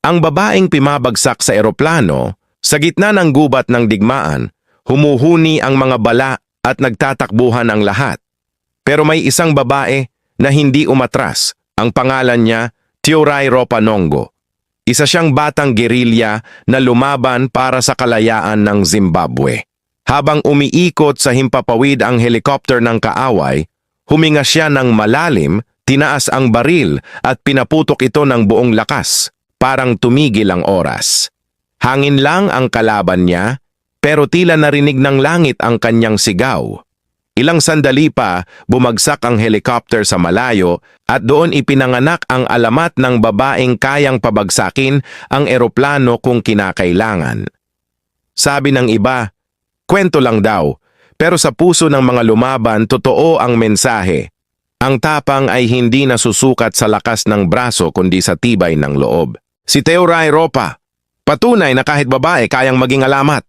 Ang babaeng pimabagsak sa eroplano, sa gitna ng gubat ng digmaan, humuhuni ang mga bala at nagtatakbuhan ang lahat. Pero may isang babae na hindi umatras. Ang pangalan niya, Teoray Ropanongo. Isa siyang batang gerilya na lumaban para sa kalayaan ng Zimbabwe. Habang umiikot sa himpapawid ang helikopter ng kaaway, huminga siya ng malalim, tinaas ang baril at pinaputok ito ng buong lakas, parang tumigil ang oras. Hangin lang ang kalaban niya, pero tila narinig ng langit ang kanyang sigaw. Ilang sandali pa, bumagsak ang helicopter sa malayo at doon ipinanganak ang alamat ng babaeng kayang pabagsakin ang eroplano kung kinakailangan. Sabi ng iba, kwento lang daw, pero sa puso ng mga lumaban totoo ang mensahe. Ang tapang ay hindi nasusukat sa lakas ng braso kundi sa tibay ng loob. Si Teoray Ropa, patunay na kahit babae kayang maging alamat.